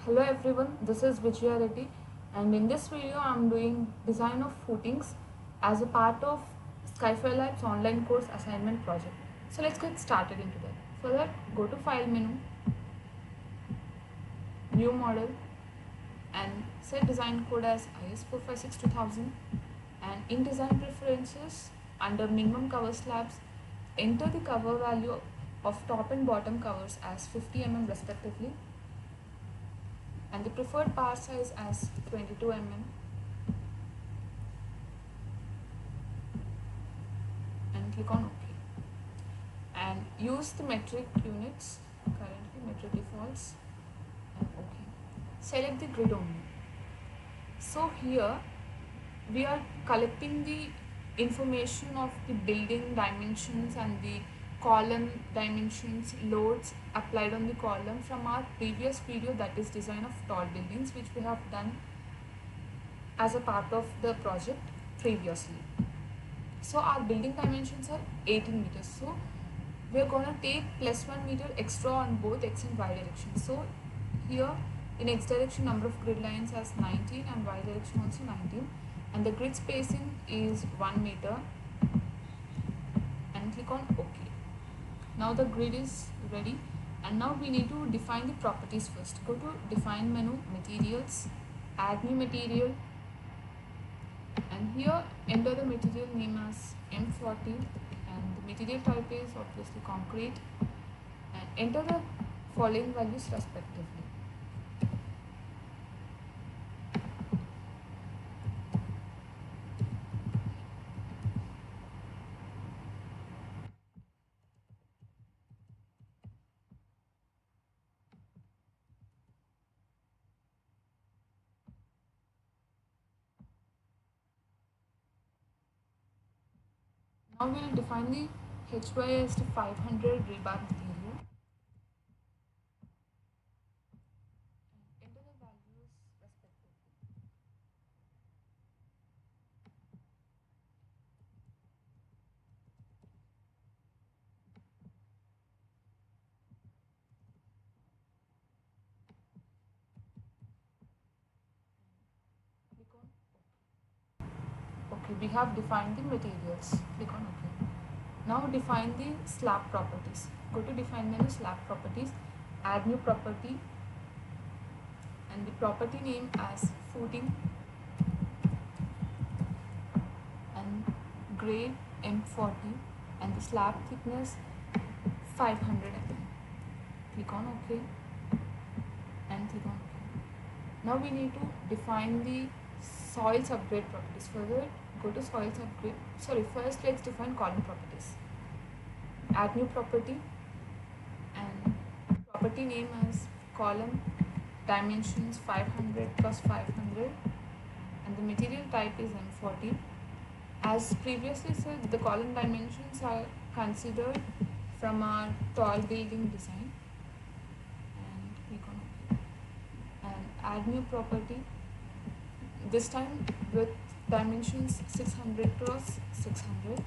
Hello everyone, this is Vijaya Reddy and in this video I am doing design of footings as a part of Skyfire Labs online course assignment project. So let's get started into that. For that, go to file menu, new model and set design code as IS456-2000 and in design preferences under minimum cover slabs, enter the cover value of top and bottom covers as 50 mm respectively and the preferred bar size as 22 mm and click on OK and use the metric units, currently metric defaults and OK. Select the grid only. So here we are collecting the information of the building dimensions and the column dimensions, loads applied on the column from our previous video, that is design of tall buildings, which we have done as a part of the project previously. So our building dimensions are 18 meters. So we are going to take plus 1 meter extra on both x and y direction. So here in x direction number of grid lines as 19 and y direction also 19 and the grid spacing is 1 meter and click on OK. Now the grid is ready and now we need to define the properties first. Go to define menu, materials, add new material and here enter the material name as M40 and the material type is obviously concrete and enter the following values respectively. Now we will define the HY as to 500 rebar material and enter the values respectively. Click on OK. We have defined the materials. Click on OK. Now define the slab properties. Go to define menu, slab properties, add new property and the property name as footing and grade M40 and the slab thickness 500 mm. Click on OK and click on OK. Now we need to define the soil subgrade properties. Further, go to soil subgrade. First let's define column properties. Add new property and property name as column dimensions 500 plus 500 and the material type is M40. As previously said, the column dimensions are considered from our tall building design and click on OK and add new property, this time with dimensions 600 cross 600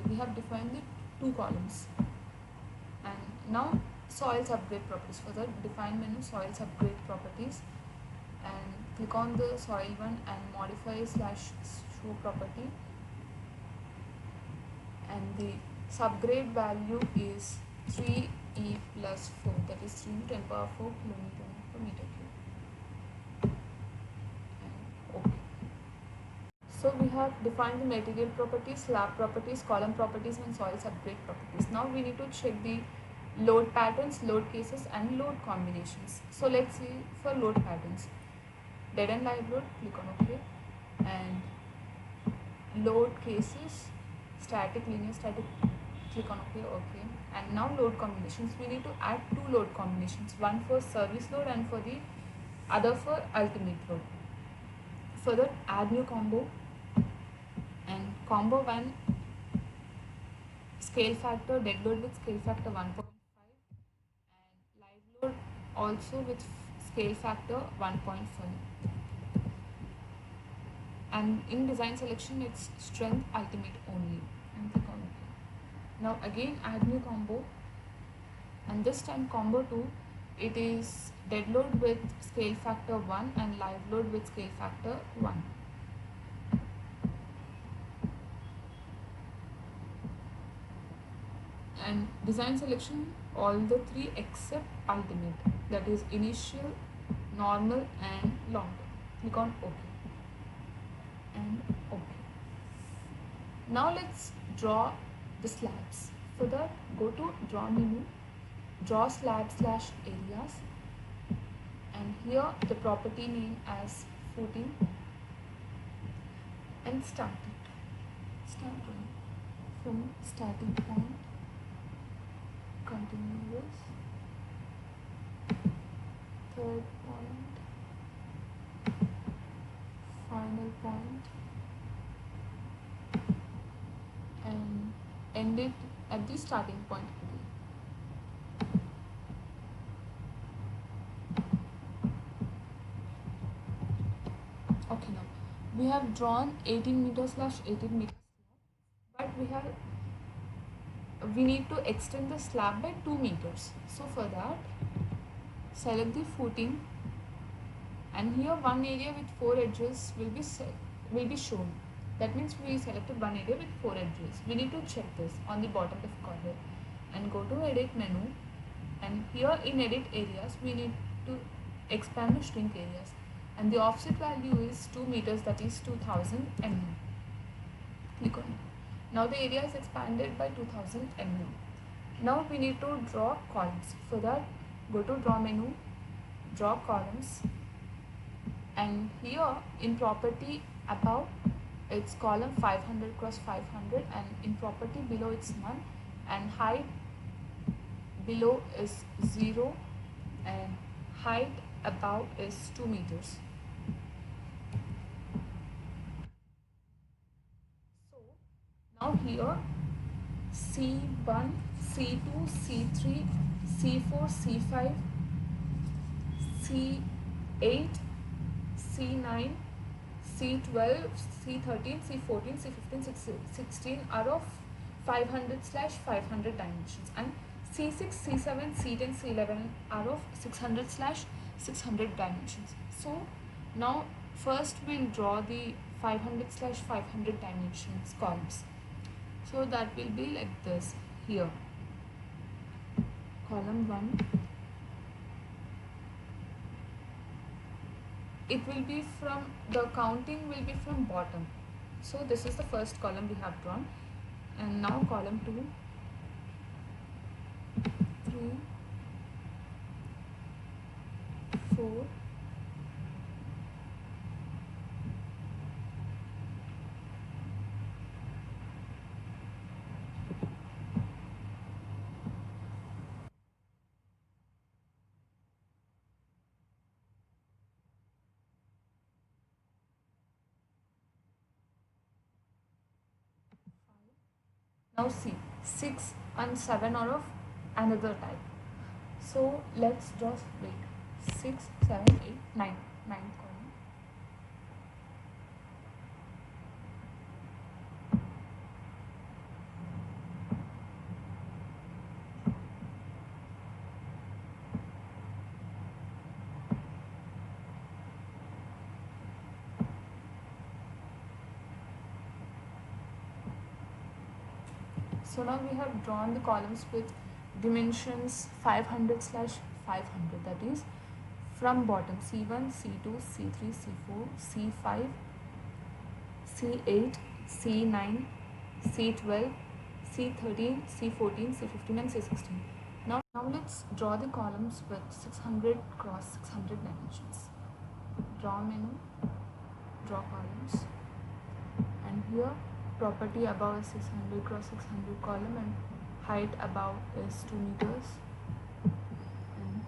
we have defined the two columns and now soil subgrade properties. For that, define menu, soil subgrade properties and click on the soil one and modify / show property and the subgrade value is 3e plus 4, that is 3 × 10⁴ kilometer per meter cube and OK. So we have defined the material properties, slab properties, column properties and soil subgrade properties. Now we need to check the load patterns, load cases and load combinations. So let's see for load patterns. Dead and live load, click on OK and load cases, static, linear, static, click on OK, OK. And now load combinations, we need to add two load combinations, one for service load and for the other for ultimate load. Further, add new combo and combo 1 scale factor, dead load with scale factor 1.5 and live load also with scale factor 1.5. and in design selection it's strength ultimate only, and click on OK. Now again add new combo, and this time combo 2, it is dead load with scale factor 1 and live load with scale factor 1. And design selection all the three except ultimate, that is initial, normal and long term. Click on OK and OK. Now let's draw the slabs. For that, go to draw menu, draw slab slash areas, and here the property name as footing, and start it. Start drawing from starting point, continue this, third point, final point, and end it at the starting point again. Okay, now we have drawn 18 meter slash 18 meter slab, but we need to extend the slab by 2 meters. So for that, select the footing, and here one area with 4 edges will be shown. That means we selected one area with 4 edges. We need to check this on the bottom left corner and go to edit menu, and here in edit areas we need to expand or shrink areas, and the offset value is 2 meters, that is 2000 mm. Click on it. Now the area is expanded by 2000 mm. Now we need to draw columns. For that, go to draw menu, draw columns, and here in property above it's column 500 cross 500, and in property below it's none, and height below is 0 and height above is 2 meters. So now here C1, C2, C3, C4, C5, C8, C9, C12, C13, C14, C15, C16 are of 500 slash 500 dimensions, and C6, C7, C10, C11 are of 600 slash 600 dimensions. So now first we'll draw the 500 slash 500 dimensions columns. So that will be like this. Here column 1, it will be from, the counting will be from bottom. So this is the first column we have drawn, and now column 2, 3, 4, 5. Now see, 6 and 7 are of another type. So let's just wait. 6, 7, 8, 9. 9th column. So now we have drawn the columns with dimensions 500 slash 500, that is from bottom C1, C2, C3, C4, C5, C8, C9, C12, C13, C14, C15 and C16. Now let's draw the columns with 600 cross 600 dimensions. Draw menu, draw columns, and here property above is 600 cross 600 column, and height above is 2 meters, and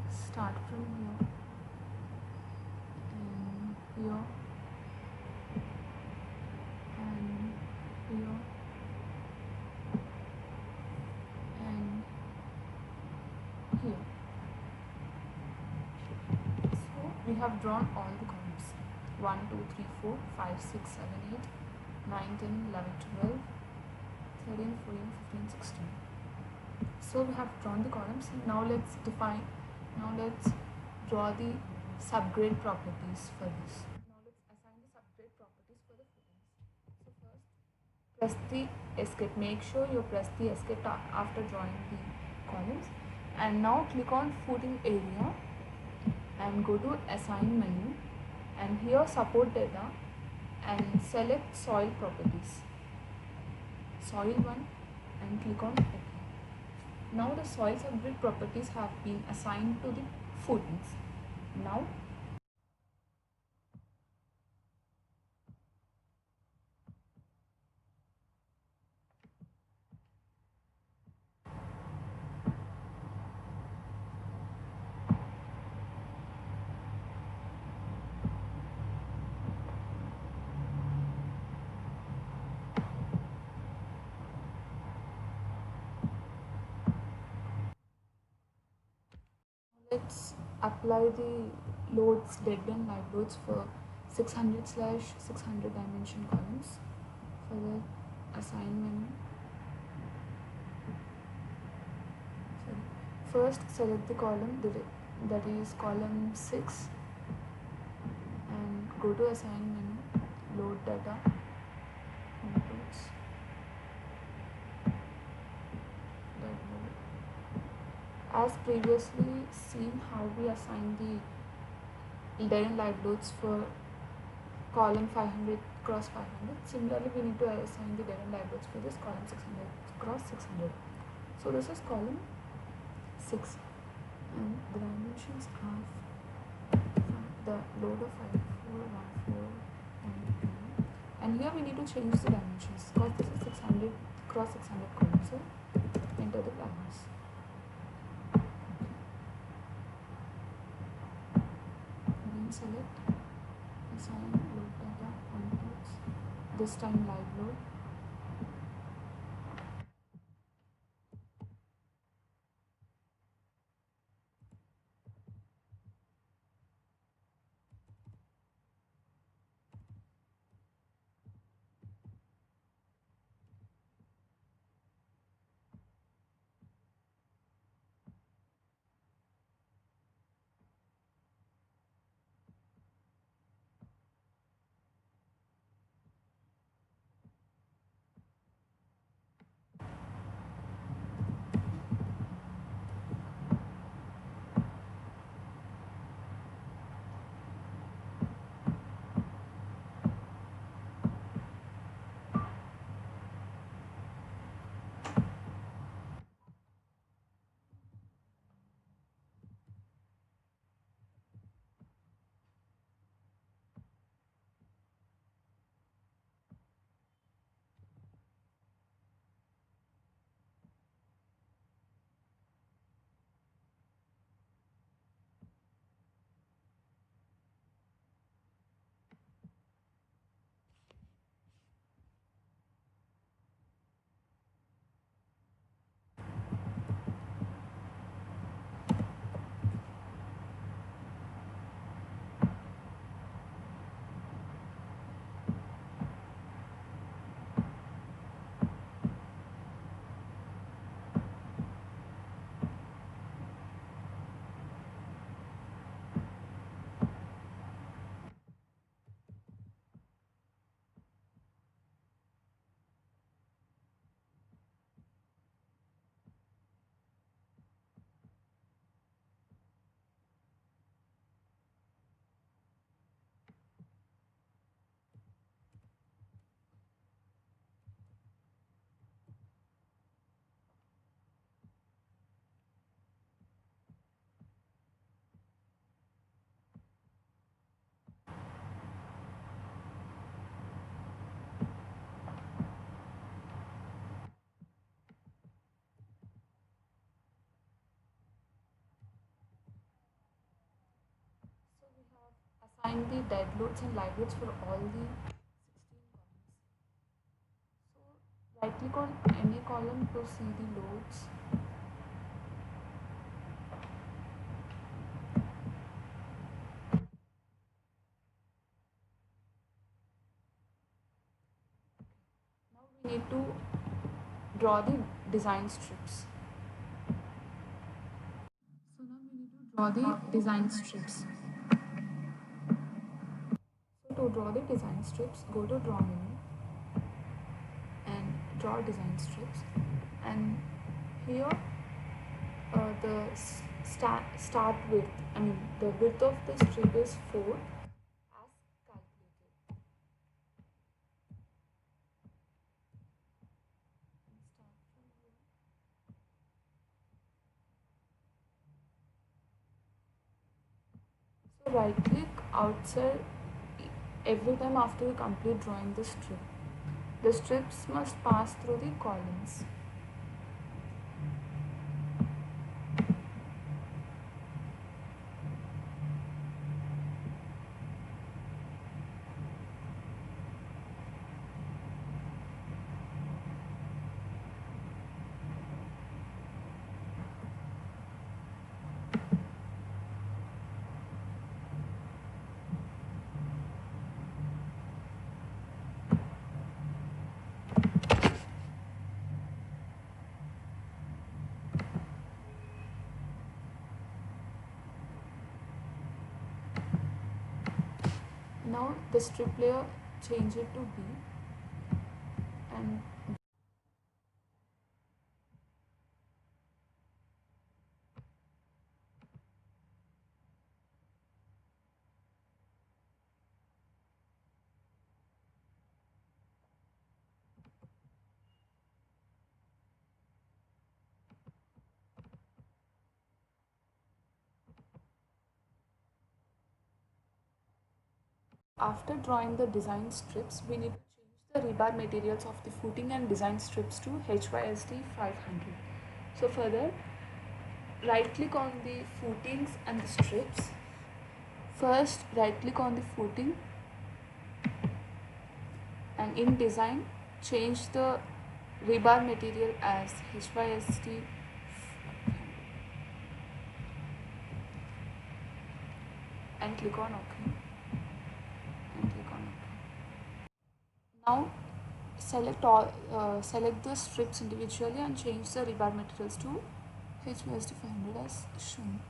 start from here and here and here and here. So we have drawn all the columns. 1, 2, 3, 4, 5, 6, 7, 8, 9, 10, 11, 12, 13, 14, 15, 16. So we have drawn the columns. Now let's draw the subgrade properties for this. Now let's assign the subgrade properties for the footings. So first, press the escape. Make sure you press the escape after drawing the columns. And now click on footing area and go to assign menu, and here support data and select soil properties, soil 1, and click on OK. Now the soil subgrid properties have been assigned to the footings. Now let's apply the loads, dead and live loads for 600/600 dimension columns. For the assign menu, first select the column that is column 6 and go to assign menu, load data, inputs, dead load. As previously seen how we assign the dead and live loads for column 500 cross 500, similarly we need to assign the dead and live loads for this column 600 cross 600. So this is column 6 and the dimensions are the load of 5, 4, 1, 4, and here we need to change the dimensions because this is 600 cross 600 column. So enter the values. Again select assign load data inputs, this time live load. Assign the dead loads and live loads for all the 16 columns. So right click on any column to see the loads. We need to draw the design strips. So now we need to draw the design strips. So to draw the design strips, go to draw menu and draw design strips, and here the start width, I mean the width of the strip is 4 as calculated. Start from here. So right click outside every time after you complete drawing the strip. The strips must pass through the columns. Now the strip layer, change it to B, and after drawing the design strips, we need to change the rebar materials of the footing and design strips to HYSD 500. So further, right click on the footings and the strips. First, right click on the footing, and in design, change the rebar material as HYSD and click on OK. And click on OK. Now select the strips individually and change the rebar materials to HYSD 500 as shown.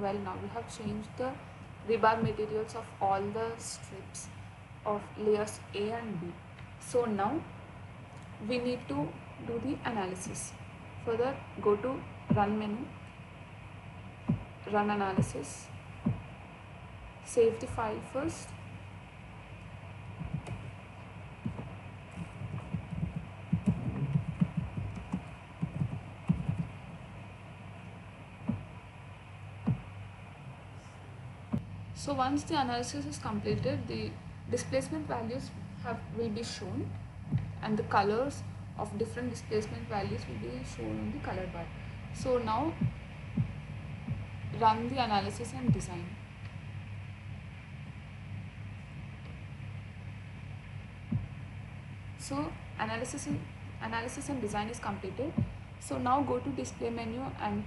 Well, now we have changed the rebar materials of all the strips of layers A and B. So now we need to do the analysis. Further, go to run menu, run analysis, save the file first. So once the analysis is completed, the displacement values will be shown, and the colors of different displacement values will be shown on the color bar. So now run the analysis and design. So analysis analysis and design is completed. So now go to display menu and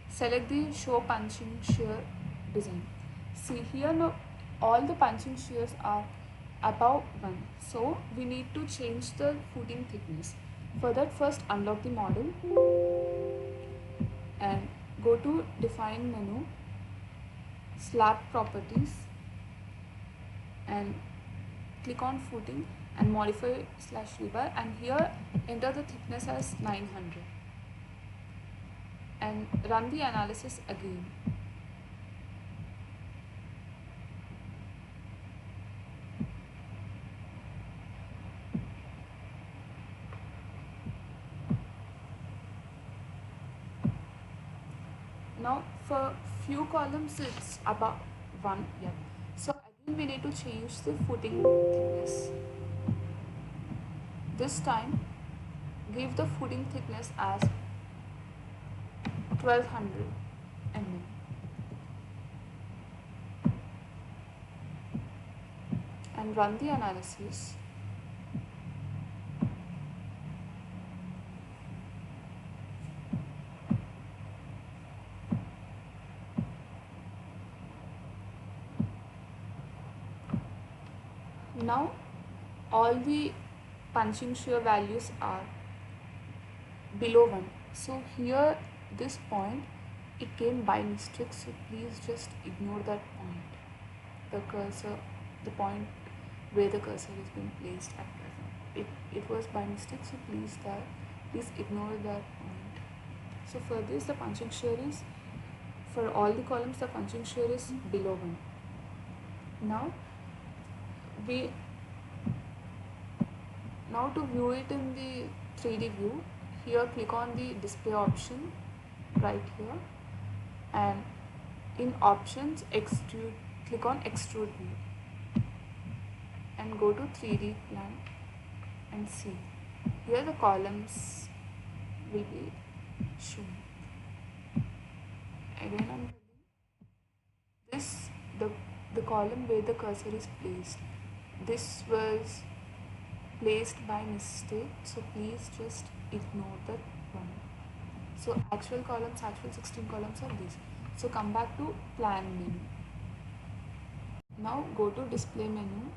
select the show punching shear design. See here now all the punching shears are above 1, so we need to change the footing thickness. For that, first unlock the model and go to define menu, slab properties, and click on footing and modify /rebar, and here enter the thickness as 900 and run the analysis again. Now for few columns it's about 1, yeah. So again we need to change the footing thickness. This time give the footing thickness as 1200 mm. And run the analysis. Now all the punching shear values are below 1. So here this point it came by mistake, so please just ignore that point. The cursor, the point where the cursor is being placed at present, it was by mistake, so please ignore that point. So for this the punching shear is, for all the columns the punching shear is below 1. Now to view it in the 3D view, here click on the display option right here, and in options extrude, click on extrude view and go to 3D plan and see. Here the columns will be shown. Again I'm telling this, the column where the cursor is placed, this was placed by mistake, so please just ignore that one. So actual 16 columns are these. So come back to plan menu. Now go to display menu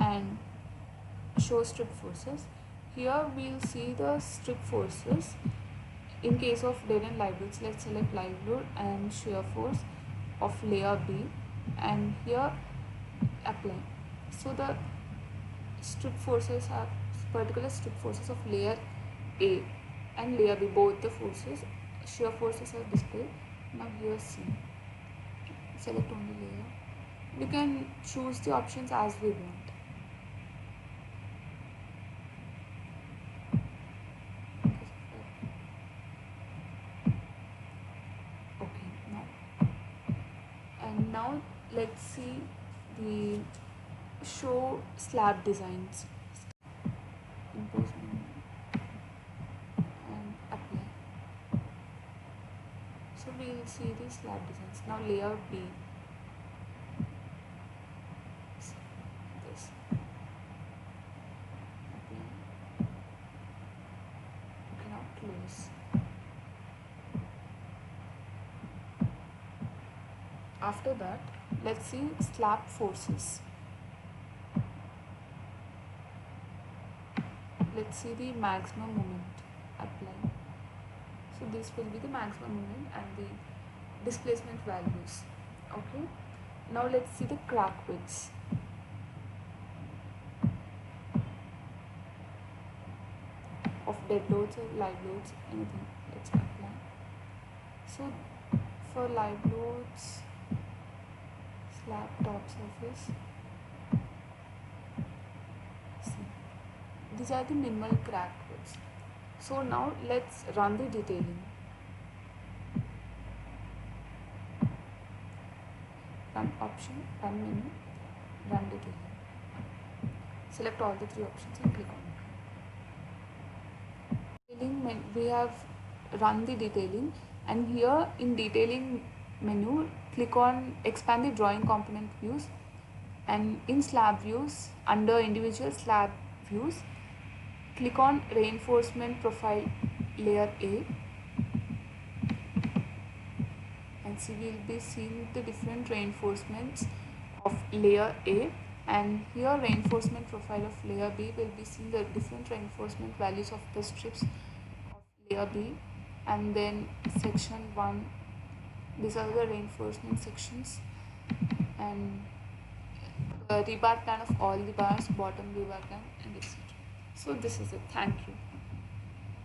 and show strip forces. Here we'll see the strip forces. In case of dead end live loads, let's select live load and shear force of layer B, and here apply. So the strip forces are particular strip forces of layer A and layer B, both the forces, shear forces are displayed. Now here see, select only layer. We can choose the options as we want. Now let's see the show slab designs. Impose and apply. So we'll see the slab designs. Now layer B. This. Apply. Okay, now close. After that, let's see slab forces. Let's see the maximum moment. Apply. So this will be the maximum moment and the displacement values. Okay. Now let's see the crack widths. Of dead loads or live loads, anything. Let's apply. So for live loads, slab top surface. See, these are the minimal crack widths. So now let's run the detailing. Run option, run menu, run detailing. Select all the 3 options and click on it. Detailing, we have run the detailing, and here in detailing menu, click on expand the drawing component views, and in slab views, under individual slab views, Click on reinforcement profile layer A, and see we will be seeing the different reinforcements of layer A, and here reinforcement profile of layer B will be seeing the different reinforcement values of the strips of layer B. And then section 1, these are the reinforcement sections, and the rebar plan of all the bars, bottom rebar plan, and etc. So this is it. Thank you.